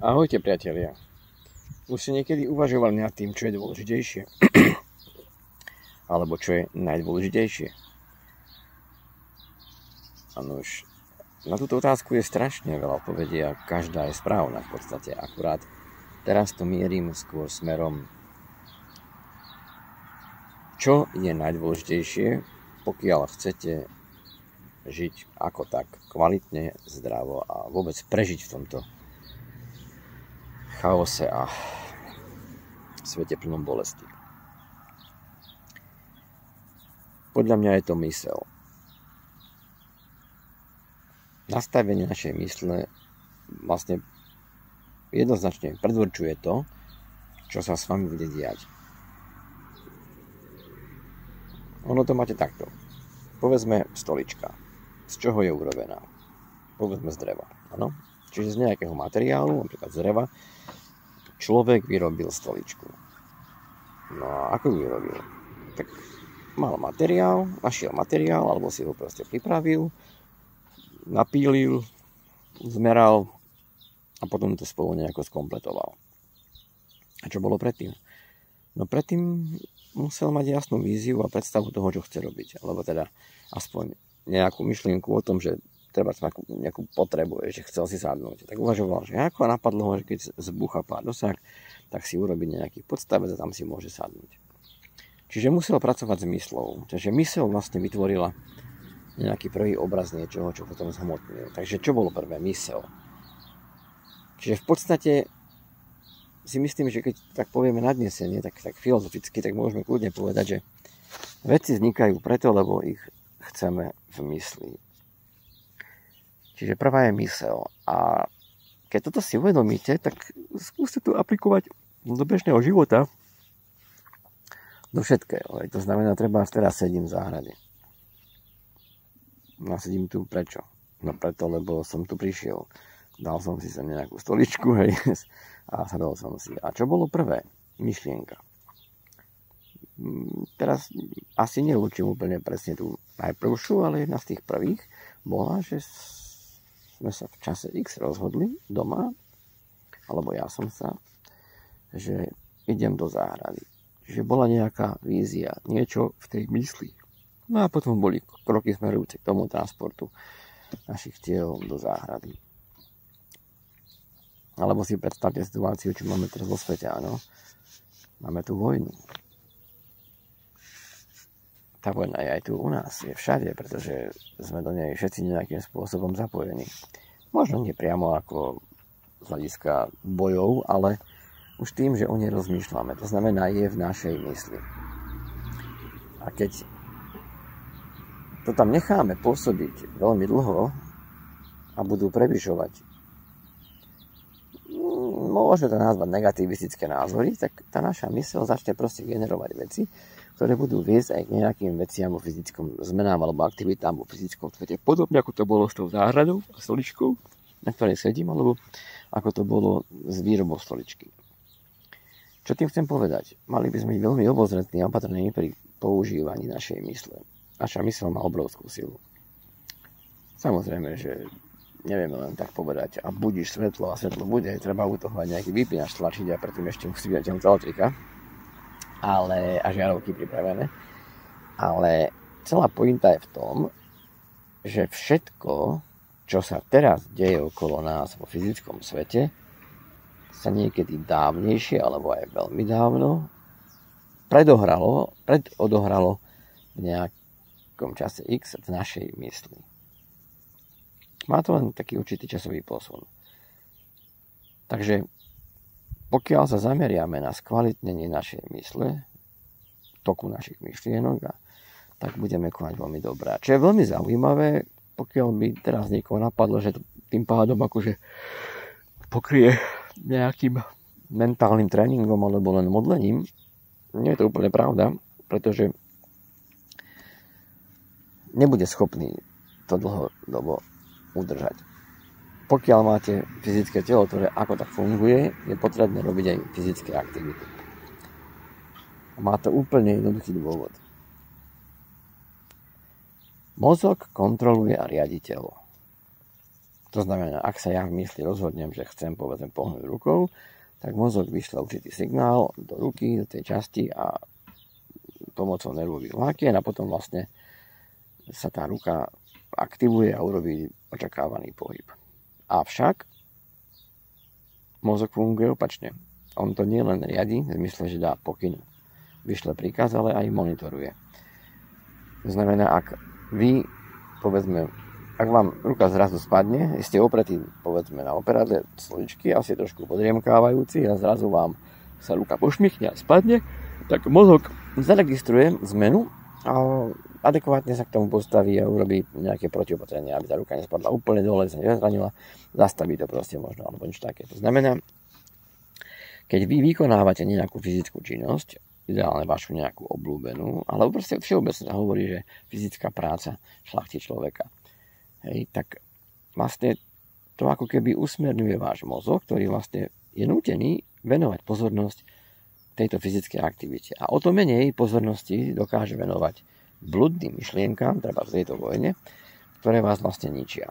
Ahojte priatelia. Už si niekedy uvažovali nad tým, čo je dôležitejšie? Alebo čo je najdôležitejšie? Áno, už na túto otázku je strašne veľa odpovedí a každá je správna v podstate. Akurát teraz to mierim skôr smerom, čo je najdôležitejšie, pokiaľ chcete žiť ako tak kvalitne, zdravo a vôbec prežiť v tomto chaose a svete plnom bolesti. Podľa mňa je to mysel. Nastavenie našej mysle vlastne jednoznačne predurčuje to, čo sa s vami bude diať. Ono to máte takto. Povedzme stolička. Z čoho je urobená? Povedzme z dreva. Áno? Čiže z nejakého materiálu, napríklad z dreva, človek vyrobil stoličku. No a ako ju vyrobil? Tak mal materiál, našiel materiál, alebo si ho proste pripravil, napílil, zmeral a potom to spolu nejako skompletoval. A čo bolo predtým? No predtým musel mať jasnú víziu a predstavu toho, čo chce robiť. Alebo teda aspoň nejakú myšlienku o tom, že treba nejakú potrebu, že chcel si sadnúť. Tak uvažoval, že ako napadlo ho, že keď zbúcha pár dosah, tak si urobiť nejaký podstavec a tam si môže sadnúť. Čiže musel pracovať s myslou. Takže mysel vlastne vytvorila nejaký prvý obraz niečoho, čo potom zhmotnil. Takže čo bolo prvé? Mysel. Čiže v podstate si myslím, že keď tak povieme nadnesenie, tak filozoficky, tak môžeme kľudne povedať, že veci vznikajú preto, lebo ich chceme v mysli. Čiže prvá je mysel. A keď toto si uvedomíte, tak skúste to aplikovať do bežného života, do všetkého. To znamená, teraz sedím v záhrade. No sedím tu prečo? No preto, lebo som tu prišiel. Dal som si sem nejakú stoličku, hej, a sadol som si. A čo bolo prvé? Myšlienka. Teraz asi nelúčim úplne presne tú najprvšiu, ale jedna z tých prvých bola, že sme sa v čase X rozhodli doma, alebo ja som sa, že idem do záhrady. Čiže bola nejaká vízia, niečo v tej mysli. No a potom boli kroky smerujúce k tomu transportu našich tiel do záhrady. Alebo si predstavte situáciu, čo máme teraz vo svete, áno. Máme tu vojnu. Tá vojna je aj tu u nás, je všade, pretože sme do nej všetci nejakým spôsobom zapojení. Možno nie priamo ako z hľadiska bojov, ale už tým, že o nej rozmýšľame. To znamená, je v našej mysli. A keď to tam necháme pôsobiť veľmi dlho a budú prevyšovať, môžeme to nazvať negativistické názory, tak tá naša myseľ začne proste generovať veci, ktoré budú viesť aj k nejakým veciam vo fyzickom zmenám alebo aktivitám vo fyzickom svete. Podobne ako to bolo s tou záhradou a stoličkou, na ktorej sedím, alebo ako to bolo s výrobou stoličky. Čo tým chcem povedať? Mali by sme byť veľmi obozretní a opatrní pri používaní našej mysle. Naša myseľ má obrovskú silu. Samozrejme, že nevieme len tak povedať a budíš svetlo a svetlo bude, treba u toho mať nejaký vypínač tlačiť a predtým ešte musí byť elektrika. A žiarovky pripravené. Ale celá pointa je v tom, že všetko, čo sa teraz deje okolo nás vo fyzickom svete, sa niekedy dávnejšie, alebo aj veľmi dávno, predohralo v nejakom čase X v našej mysli. Má to len taký určitý časový posun. Takže pokiaľ sa zameriame na skvalitnenie našej mysle, toku našich myšlienok, tak budeme konať veľmi dobré. Čo je veľmi zaujímavé, pokiaľ by teraz niekoho napadlo, že tým pádom akože pokrie nejakým mentálnym tréningom alebo len modlením, nie je to úplne pravda, pretože nebude schopný to dlhodobo udržať. Pokiaľ máte fyzické telo, ktoré ako tak funguje, je potrebné robiť aj fyzické aktivity. Má to úplne jednoduchý dôvod. Mozog kontroluje a riadi telo. To znamená, ak sa ja v mysli rozhodnem, že chcem povedzme pohnúť rukou, tak mozog vyšle určitý signál do ruky, do tej časti a pomocou nervových vlákien a potom vlastne sa tá ruka aktivuje a urobí očakávaný pohyb. Avšak mozog funguje opačne. On to nie len riadi, v zmysle, že dá pokyn, vyšle príkaz, ale aj monitoruje. To znamená, ak vy, povedzme, ak vám ruka zrazu spadne, ste opretí, povedzme, na operadle stoličky a ste trošku podriemkávajúci a zrazu vám sa ruka pošmichne a spadne, tak mozog zaregistruje zmenu a adekvátne sa k tomu postaví a urobí nejaké protiopatrenie, aby tá ruka nespadla úplne dole, sa nezranila, zastaví to proste možno, alebo niečo také. To znamená, keď vy vykonávate nejakú fyzickú činnosť, ideálne vašu nejakú obľúbenú, alebo proste všeobecne sa hovorí, že fyzická práca šľachti človeka. Hej, tak vlastne to ako keby usmerňuje váš mozog, ktorý vlastne je nútený venovať pozornosť tejto fyzickej aktivite. A o to menej pozornosti dokáže venovať bludným myšlienkám, treba v tejto vojne, ktoré vás vlastne ničia.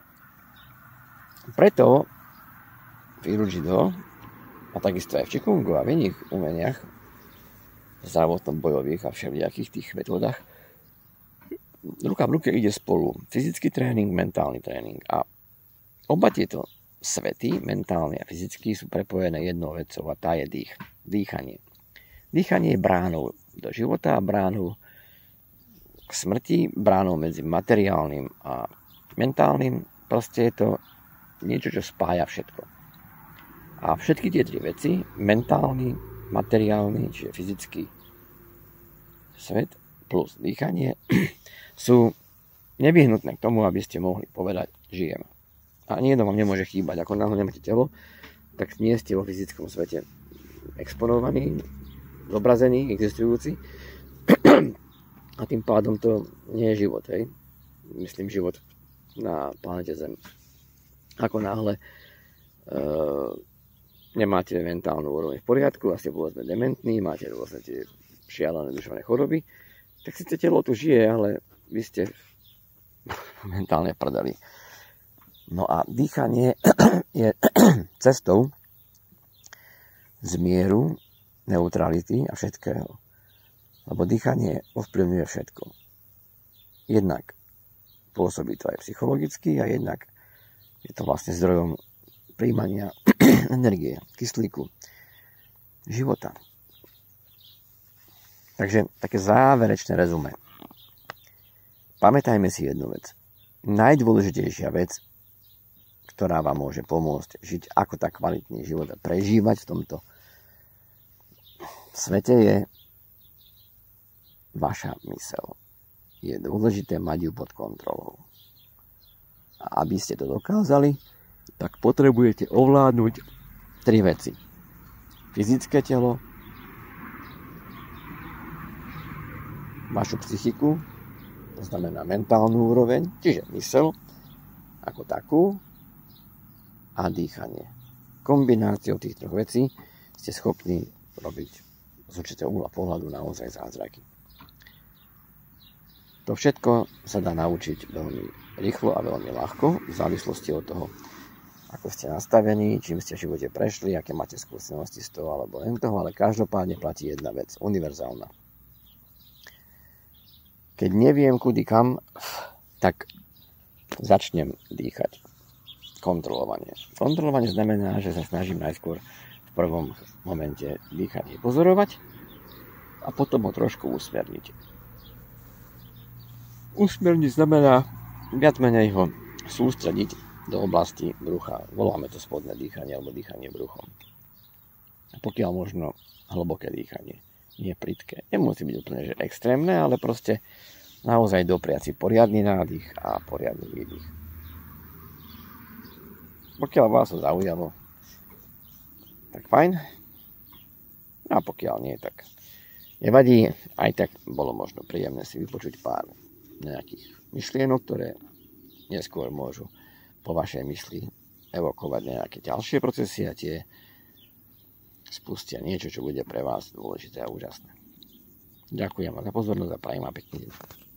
Preto v Judo a takisto aj v Qigongu a v iných umeniach, zdravotnom bojových a všelijakých tých metódach, ruka v ruke ide spolu fyzický tréning, mentálny tréning a oba tieto svety, mentálny a fyzický, sú prepojené jednou vecou a tá je dýchanie. Dýchanie je bránou do života a bránou k smrti, bránou medzi materiálnym a mentálnym. Proste je to niečo, čo spája všetko. A všetky tie tri veci, mentálny, materiálny, čiže fyzický svet plus dýchanie, sú nevyhnutné k tomu, aby ste mohli povedať žijem. A niekto vám nemôže chýbať. Ako náhle nemáte telo, tak nie ste vo fyzickom svete exponovaní, zobrazení, existujúci. A tým pádom to nie je život, hej. Myslím život na planete Zem. Ako náhle nemáte mentálnu úroveň v poriadku a ste povedzme dementní, máte rôzne tie šialené duševné choroby, tak síce telo tu žije, ale vy ste mentálne prdeli. No a dýchanie je cestou zmieru, neutrality a všetkého. Lebo dýchanie ovplyvňuje všetko. Jednak pôsobí to aj psychologicky a jednak je to vlastne zdrojom príjmania energie, kyslíku, života. Takže také záverečné rezume. Pamätajme si jednu vec. Najdôležitejšia vec, ktorá vám môže pomôcť žiť ako tak kvalitný život a prežívať v tomto svete, je vaša myseľ. Je dôležité mať ju pod kontrolou. A aby ste to dokázali, tak potrebujete ovládnuť tri veci. Fyzické telo, vašu psychiku, to znamená mentálnu úroveň, čiže myseľ ako takú a dýchanie. Kombináciou tých troch vecí ste schopní robiť z určitého uhla pohľadu naozaj zázraky. To všetko sa dá naučiť veľmi rýchlo a veľmi ľahko, v závislosti od toho, ako ste nastavení, čím ste v živote prešli, aké máte skúsenosti z toho alebo len toho, ale každopádne platí jedna vec, univerzálna. Keď neviem kudy kam, tak začnem dýchať. Kontrolovanie. Kontrolovanie znamená, že sa snažím najskôr v prvom momente dýchanie pozorovať a potom ho trošku usmerniť. Usmerniť znamená viac menej ho sústrediť do oblasti brucha. Voláme to spodné dýchanie alebo dýchanie bruchom. A pokiaľ možno hlboké dýchanie. Nie plitké. Nemusí byť úplne že extrémne, ale proste naozaj dopriať si poriadny nádych a poriadny výdych. Pokiaľ vás to zaujalo, tak fajn. A pokiaľ nie, tak nevadí. Aj tak bolo možno príjemné si vypočuť pár nejakých myšlienok, ktoré neskôr môžu po vašej mysli evokovať nejaké ďalšie procesy a tie spustia niečo, čo bude pre vás dôležité a úžasné. Ďakujem vám za pozornosť a prajem vám pekný deň.